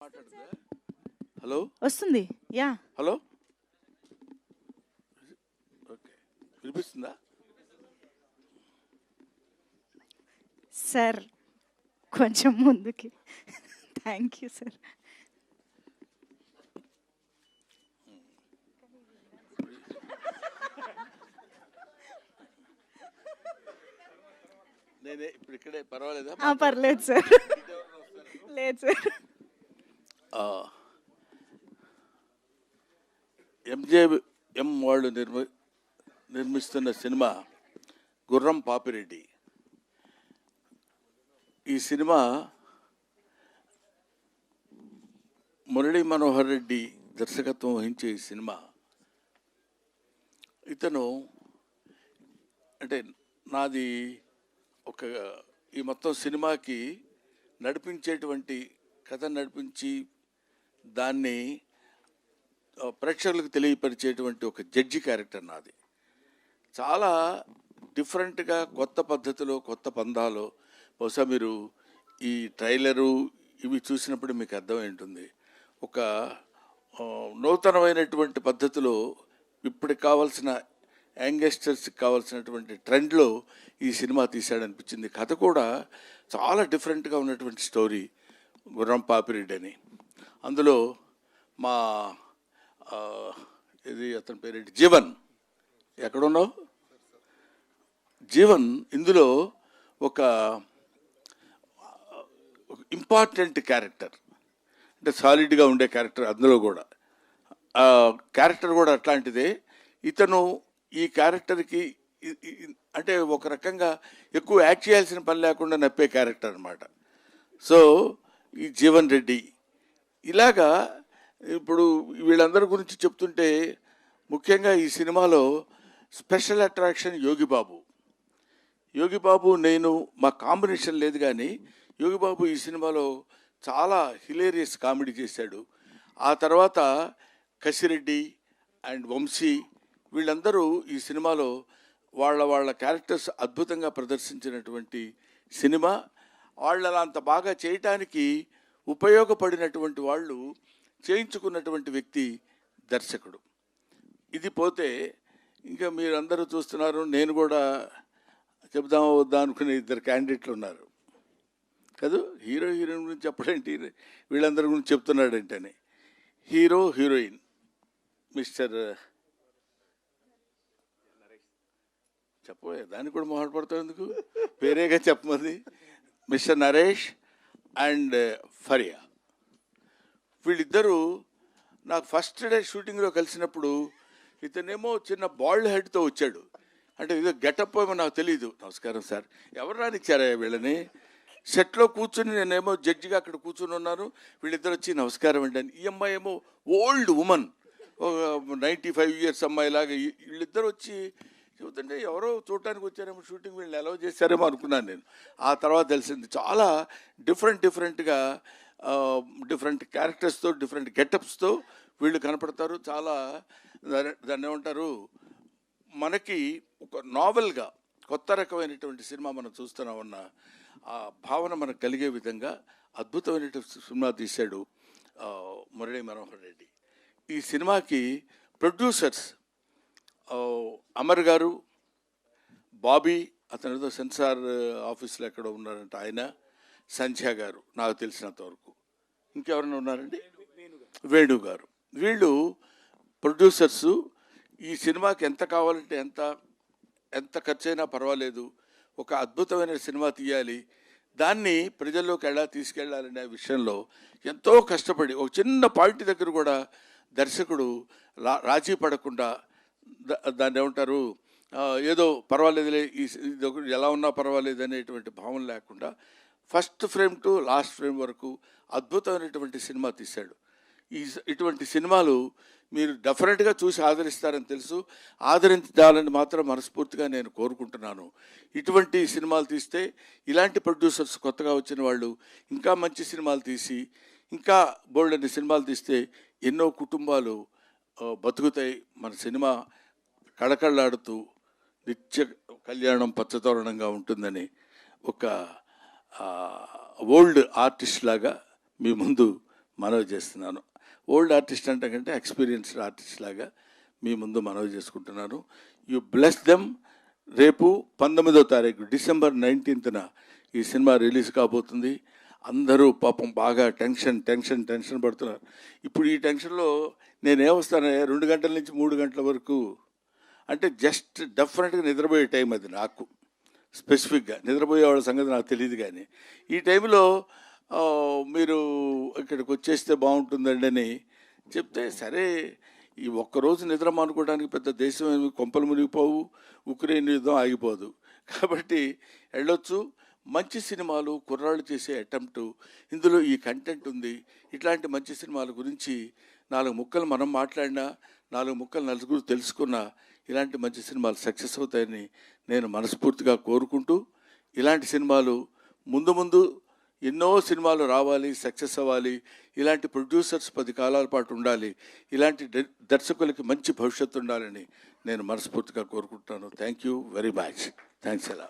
Hello వస్తుంది. Yeah hello okay వినిపిస్తుందా? Sir, కొంచెం ముందుకి. Thank you sir. నేనే ఇప్పుడు ఇక్కడే పర్వాలేదా? పర్లేదు సార్. లేదు సార్. ఎంజేఎం వాళ్ళు నిర్మిస్తున్న సినిమా గుర్రం పాపిరెడ్డి. ఈ సినిమా మురళీ మనోహర్ రెడ్డి దర్శకత్వం వహించే ఈ సినిమా, ఇతను అంటే నాది ఒక ఈ మొత్తం సినిమాకి నడిపించేటువంటి కథ నడిపించి దాన్ని ప్రేక్షకులకు తెలియపరిచేటువంటి ఒక జడ్జి క్యారెక్టర్ నాది. చాలా డిఫరెంట్గా కొత్త పద్ధతిలో కొత్త పందాలో, బహుశా మీరు ఈ ట్రైలరు ఇవి చూసినప్పుడు మీకు అర్థమై ఉంటుంది. ఒక నూతనమైనటువంటి పద్ధతిలో ఇప్పటికి కావాల్సిన యంగస్టర్స్కి కావాల్సినటువంటి ట్రెండ్లో ఈ సినిమా తీశాడనిపించింది. కథ కూడా చాలా డిఫరెంట్గా ఉన్నటువంటి స్టోరీ గుర్రం పాపిరెడ్డి అని. అందులో మా ఇది అతని పేరేంటి, జీవన్. ఎక్కడున్నావు జీవన్? ఇందులో ఒక ఇంపార్టెంట్ క్యారెక్టర్, అంటే సాలిడ్గా ఉండే క్యారెక్టర్. అందులో కూడా క్యారెక్టర్ కూడా అట్లాంటిదే. ఇతను ఈ క్యారెక్టర్కి అంటే ఒక రకంగా ఎక్కువ యాక్ట్ చేయాల్సిన పని లేకుండా నప్పే క్యారెక్టర్ అనమాట. సో ఈ జీవన్ రెడ్డి ఇలాగా ఇప్పుడు వీళ్ళందరి గురించి చెప్తుంటే ముఖ్యంగా ఈ సినిమాలో స్పెషల్ అట్రాక్షన్ యోగిబాబు. యోగిబాబు నేను మా కాంబినేషన్ లేదు, కానీ యోగిబాబు ఈ సినిమాలో చాలా హిలేరియస్ కామెడీ చేశాడు. ఆ తర్వాత కసిరెడ్డి అండ్ వంశీ వీళ్ళందరూ ఈ సినిమాలో వాళ్ళ క్యారెక్టర్స్ అద్భుతంగా ప్రదర్శించినటువంటి సినిమా. వాళ్ళ అంత బాగా చేయటానికి ఉపయోగపడినటువంటి వాళ్ళు చేయించుకున్నటువంటి వ్యక్తి దర్శకుడు. ఇది పోతే ఇంకా మీరందరూ చూస్తున్నారు, నేను కూడా చెప్దామా వద్దా అనుకునే ఇద్దరు క్యాండిడేట్లు ఉన్నారు కదా. హీరోయిన్ గురించి చెప్పడేంటి, వీళ్ళందరి గురించి చెప్తున్నాడంటేనే. హీరోయిన్ మిస్టర్ చెప్పబోయే దానికి కూడా మొహపడతావు ఎందుకు, వేరేగా చెప్పమంది. మిస్టర్ నరేష్ అండ్ ఫరియా, వీళ్ళిద్దరూ నాకు ఫస్ట్ డే షూటింగ్లో కలిసినప్పుడు ఇతనేమో చిన్న బాల్డ్ హెడ్తో వచ్చాడు. అంటే ఏదో గెటప్ ఏమో నాకు తెలియదు. నమస్కారం సార్, ఎవరు రానిచ్చారా వీళ్ళని? సెట్లో కూర్చుని నేనేమో జడ్జిగా అక్కడ కూర్చుని ఉన్నాను, వీళ్ళిద్దరు వచ్చి నమస్కారం అండి అని. ఈ అమ్మాయి ఏమో ఓల్డ్ ఉమన్, ఒక 95 years అమ్మాయిలాగా. వీళ్ళిద్దరు వచ్చి చెబుతుంటే ఎవరో చూడటానికి వచ్చారేమో, షూటింగ్ వీళ్ళని అలౌ చేశారేమో అనుకున్నాను నేను. ఆ తర్వాత తెలిసింది చాలా డిఫరెంట్గా డిఫరెంట్ క్యారెక్టర్స్తో డిఫరెంట్ గెటప్స్తో వీళ్ళు కనపడతారు. చాలా దాన్ని ఏమంటారు, మనకి ఒక నావెల్గా కొత్త రకమైనటువంటి సినిమా మనం చూస్తున్నామన్న ఆ భావన మనకు కలిగే విధంగా అద్భుతమైనటువంటి సినిమా తీశాడు మురళీ మనోహర్ రెడ్డి. ఈ సినిమాకి ప్రొడ్యూసర్స్ అమర్ గారు, బాబీ, అతను ఏదో సెన్సార్ ఆఫీస్లో ఎక్కడ ఉన్నారంట ఆయన, సంధ్య గారు నాకు తెలిసినంతవరకు. ఇంకెవరైనా ఉన్నారండి? వేణు గారు. వీళ్ళు ప్రొడ్యూసర్సు. ఈ సినిమాకి ఎంత కావాలంటే ఎంత ఖర్చైనా పర్వాలేదు, ఒక అద్భుతమైన సినిమా తీయాలి, దాన్ని ప్రజల్లోకి ఎలా తీసుకెళ్లాలనే విషయంలో ఎంతో కష్టపడి ఒక చిన్న పాయింట్ దగ్గర కూడా దర్శకుడు రాజీ పడకుండా, దాన్ని ఏమంటారు, ఏదో పర్వాలేదులే ఇది ఎలా ఉన్నా పర్వాలేదు అనేటువంటి భావన లేకుండా first frame to last frame వరకు అద్భుతమైనటువంటి సినిమా తీశాడు. ఇటువంటి సినిమాలు మీరు డెఫినెట్గా చూసి ఆదరిస్తారని తెలుసు. ఆదరించాలని మాత్రం మనస్ఫూర్తిగా నేను కోరుకుంటున్నాను. ఇటువంటి సినిమాలు తీస్తే, ఇలాంటి ప్రొడ్యూసర్స్ కొత్తగా వచ్చిన వాళ్ళు ఇంకా మంచి సినిమాలు తీసి ఇంకా బోల్డన్ని సినిమాలు తీస్తే ఎన్నో కుటుంబాలు బతుకుతాయి. మన సినిమా కళకళలాడుతూ నిత్య కళ్యాణం పచ్చతోరణంగా ఉంటుందని ఒక ఓల్డ్ ఆర్టిస్ట్ లాగా మీ ముందు మనవి చేస్తున్నాను. ఓల్డ్ ఆర్టిస్ట్ అంటే కంటే ఎక్స్పీరియన్స్డ్ ఆర్టిస్ట్ లాగా మీ ముందు మనవి చేసుకుంటున్నాను. You bless them. రేపు 19వ తారీఖు డిసెంబర్ 19న ఈ సినిమా రిలీజ్ కాబోతుంది. అందరూ పాపం బాగా టెన్షన్ పడుతున్నారు. ఇప్పుడు ఈ టెన్షన్లో నేనేమొస్తానే 2 గంటల నుంచి 3 గంటల వరకు, అంటే జస్ట్ డెఫినెట్గా నిద్రపోయే టైం అది నాకు. స్పెసిఫిక్గా నిద్రపోయే వాళ్ళ సంగతి నాకు తెలియదు. కానీ ఈ టైంలో మీరు ఇక్కడికి వచ్చేస్తే బాగుంటుందండి అని చెప్తే, సరే ఈ ఒక్కరోజు నిద్ర మానుకోవడానికి పెద్ద దేశం ఏమి కొంపలు మునిగిపోవు, ఉక్రెయిన్ యుద్ధం ఆగిపోదు. కాబట్టి వెళ్ళొచ్చు. మంచి సినిమాలు, కుర్రాళ్ళు చేసే అటెంప్టు, ఇందులో ఈ కంటెంట్ ఉంది. ఇట్లాంటి మంచి సినిమాల గురించి 4 ముక్కలు మనం మాట్లాడినా, 4 ముక్కలు నలుగురు తెలుసుకున్నా ఇలాంటి మంచి సినిమాలు సక్సెస్ అవుతాయని నేను మనస్ఫూర్తిగా కోరుకుంటూ, ఇలాంటి సినిమాలు ముందు ఎన్నో సినిమాలు రావాలి, సక్సెస్ అవ్వాలి. ఇలాంటి ప్రొడ్యూసర్స్ 10 కాలాల పాటు ఉండాలి. ఇలాంటి దర్శకులకి మంచి భవిష్యత్తు ఉండాలని నేను మనస్ఫూర్తిగా కోరుకుంటున్నాను. Thank you very much. Thanks ఎలా.